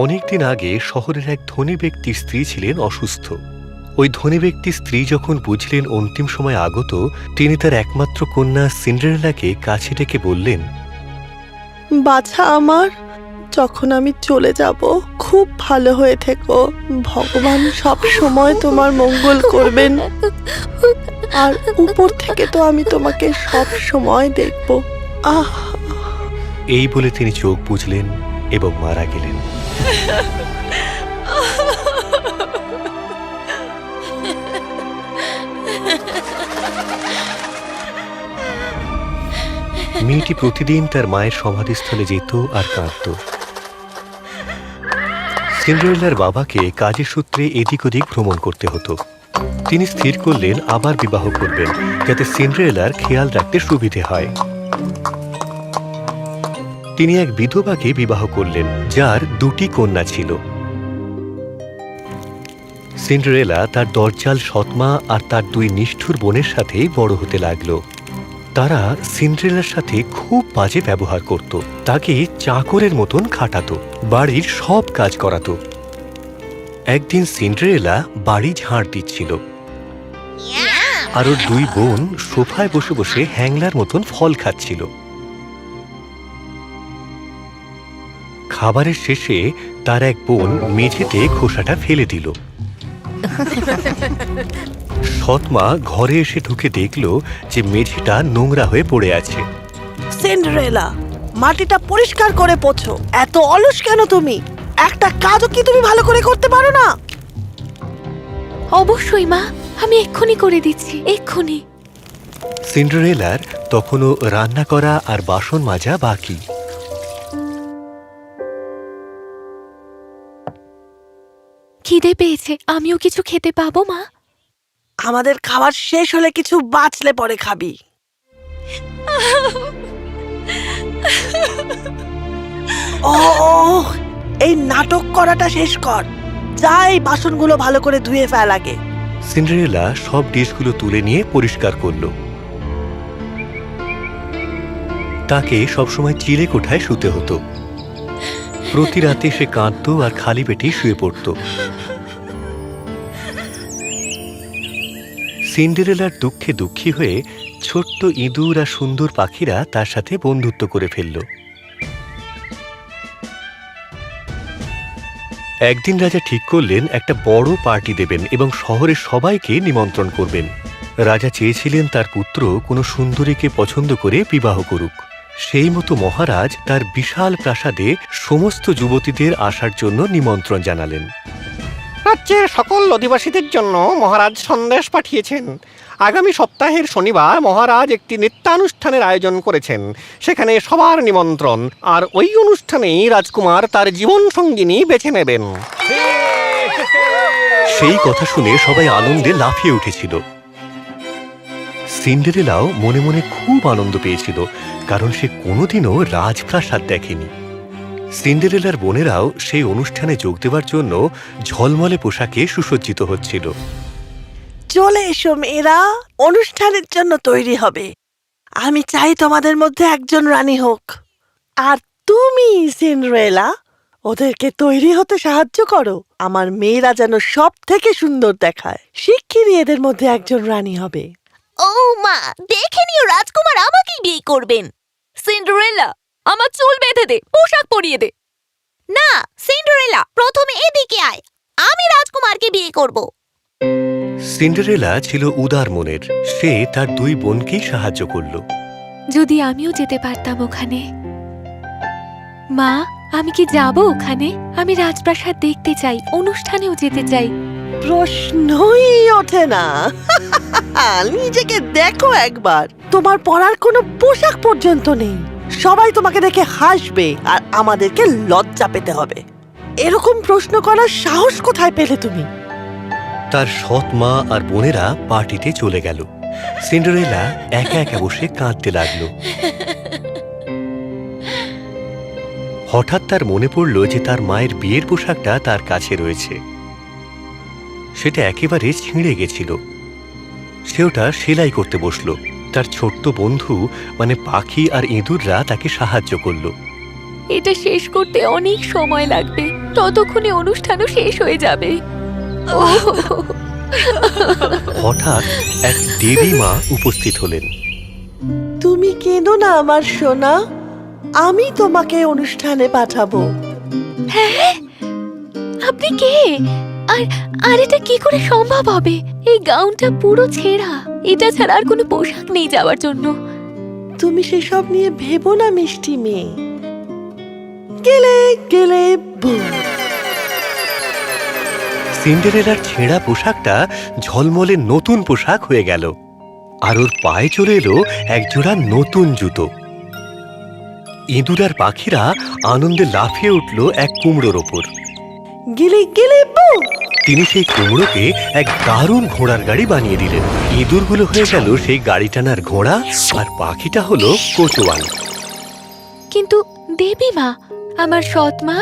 অনেকদিন আগে শহরের এক ধনী ব্যক্তির স্ত্রী ছিলেন অসুস্থ। ওই ধনী ব্যক্তির স্ত্রী যখন বুঝলেন অন্তিম সময় আগত, তিনি তার একমাত্র কন্যা সিন্ডারেলাকে কাছে ডেকে বললেন, বাছা আমার, যখন আমি চলে যাব খুব ভালো হয়ে থেকো। ভগবান সব সময় তোমার মঙ্গল করবেন, আর উপর থেকে তো আমি তোমাকে সব সময় দেখব। আহ! এই বলে তিনি চোখ বুজলেন এবং মারা গেলেন। মেয়েটি প্রতিদিন তার মায়ের সমাধিস্থলে যেত আর কাঁদত। সিন্ডারেলার বাবাকে কাজের সূত্রে এদিক ওদিক ভ্রমণ করতে হতো। তিনি স্থির করলেন আবার বিবাহ করবেন, যাতে সিন্ডারেলার খেয়াল রাখতে সুবিধে হয়। তিনি এক বিধবাকে বিবাহ করলেন, যার দুটি কন্যা ছিল। সিন্ডারেলা তার দরজাল সৎমা আর তার দুই নিষ্ঠুর বোনের সাথে বড় হতে লাগল। তারা সিন্ডারেলার সাথে খুব বাজে ব্যবহার করত, তাকে চাকরের মতন খাটাতো, বাড়ির সব কাজ করাতো। একদিন সিন্ডারেলা বাড়ি ঝাড় দিচ্ছিল, আর ওর দুই বোন সোফায় বসে বসে হ্যাংলার মতন ফল খাচ্ছিল। খাবারের শেষে তার এক বোন মেঝেতে খোসাটা ফেলে দিল। সৎমা ঘরে এসে ঢুকে দেখল যে মেঝেটা নোংরা হয়ে পড়ে আছে। সিন্ডারেলা, মাটিটা পরিষ্কার করে পোছো। এত অলস কেন তুমি? একটা কাজও কি তুমি ভালো করে করতে পারো না? অবশ্যই মা, আমি এক্ষুনি করে দিচ্ছি, এক্ষুনি। সিন্ডারেলার তখনও রান্না করা আর বাসন মাজা বাকি। খিদে পেয়েছে, আমিও কিছু খেতে পাবো মা? আমাদের খাবার শেষ হলে কিছু বাঁচলে পরে খাবি। ও, এই নাটক করাটা শেষ কর। যা, এই বাসনগুলো ভালো করে ধুয়ে ফেল আগে। সিন্ডারেলা সব ডিশগুলো তুলে নিয়ে পরিষ্কার করল। তাকে সবসময় চিলে কোঠায় শুতে হতো। প্রতি রাতে সে কাঁদত আর খালি পেটে শুয়ে পড়ত। সিন্ডারেলার দুঃখে দুঃখী হয়ে ছোট্ট ইঁদুর আর সুন্দর পাখিরা তার সাথে বন্ধুত্ব করে ফেলল। একদিন রাজা ঠিক করলেন একটা বড় পার্টি দেবেন এবং শহরের সবাইকে নিমন্ত্রণ করবেন। রাজা চেয়েছিলেন তার পুত্র কোনো সুন্দরীকে পছন্দ করে বিবাহ করুক। সেই মতো মহারাজ তার বিশাল প্রাসাদে সমস্ত যুবতীদের আসার জন্য নিমন্ত্রণ জানালেন। রাজ্যের সকল অধিবাসীদের জন্য মহারাজ সন্দেশ পাঠিয়েছেন। আগামী সপ্তাহের শনিবার মহারাজ একটি নৃত্যানুষ্ঠানের আয়োজন করেছেন। সেখানে সবার নিমন্ত্রণ, আর ওই অনুষ্ঠানেই রাজকুমার তার জীবন সঙ্গিনী বেছে নেবেন। সেই কথা শুনে সবাই আনন্দে লাফিয়ে উঠেছিল। সিন্ডারেলাও মনে মনে খুব আনন্দ পেয়েছিল, কারণ সে কোনোদিনও রাজপ্রাসাদ দেখেনি। সিন্ডারেলার বোনেরাও সেই অনুষ্ঠানে যোগ দেওয়ার জন্য ঝলমলে পোশাকে সুসজ্জিত হচ্ছিল। চলে এসো মেয়েরা, অনুষ্ঠানের জন্য তৈরি হবে। আমি চাই তোমাদের মধ্যে একজন রানী হোক, আর তুমি সিন্ডারেলা ওদেরকে তৈরি হতে সাহায্য করো। আমার মেয়েরা যেন সব থেকে সুন্দর দেখায়। শিগগিরই এদের মধ্যে একজন রানী হবে। ও মা, দেখে নিও, রাজকুমার আমাকেই বিয়ে করবেন। সিন্ডারেলা, আমার চুল বেঁধে দে, পোশাক পরিয়ে দে। না সিন্ডারেলা, প্রথমে এদিকে আয়, আমি রাজকুমারকে বিয়ে করব। সিন্ডারেলা ছিল উদার মনের। সে তার দুই বোনকেই সাহায্য করল। যদি আমিও যেতে পারতাম ওখানে। মা, আমি কি যাব ওখানে? আমি রাজপ্রাসাদ দেখতে চাই, অনুষ্ঠানেও যেতে চাই। প্রশ্নই ওঠে না। নিজেকে দেখো একবার, তোমার পরার কোনো পোশাক পর্যন্ত নেই। সবাই তোমাকে দেখে হাসবে, আর আমাদেরকে লজ্জা পেতে হবে। এরকম প্রশ্ন করার সাহস কোথায় পেলে তুমি? তার সৎ মা আর বোনেরা পার্টিতে চলে গেল। সিন্ডারেলা একা একা বসে কাঁদতে লাগল। হঠাৎ তার মনে পড়ল যে তার মায়ের বিয়ের পোশাকটা তার কাছে রয়েছে। সেটা একেবারে ছিঁড়ে গেছিল। সে ওটা সেলাই করতে বসল। তার ছোট্ট বন্ধু মানে পাখি আর ইঁদুররা তাকে সাহায্য করল। এটা শেষ করতে অনেক সময় লাগবে। ততক্ষণে অনুষ্ঠানও শেষ হয়ে যাবে। হঠাৎ এক দেবী মা উপস্থিত হলেন। তুমি কেঁদো না আমার সোনা, আমি তোমাকে অনুষ্ঠানে পাঠাবো। আপনি কে? আর আর এটা কি করে সম্ভব হবে? এই গাউনটা পুরো ছেঁড়া, এটা ছাড়া আর কোনো পোশাক নেই যাওয়ার জন্য। তুমি সেসব নিয়ে ভেবো না মিষ্টি মেয়ে। গেলে গেলে বুম। সিন্ডারেলার ছেঁড়া পোশাকটা ঝলমলে নতুন পোশাক হয়ে গেল, আর ওর পায়ে চলে এলো একজোড়া নতুন জুতো। ইঁদুর আর পাখিরা আনন্দে লাফিয়ে উঠল এক কুমড়োর ওপর। গেলে গেলে বুম। তিনি সেই কুমড়োকে এক দারুণ ঘোড়ার গাড়ি বানিয়ে দিলেন। ইঁদুরগুলো হয়ে গেল সেই গাড়ি টানার ঘোড়া, আর পাখিটা হলো কোচওয়ান। কিন্তু দেবী মা, আমার সৎ মা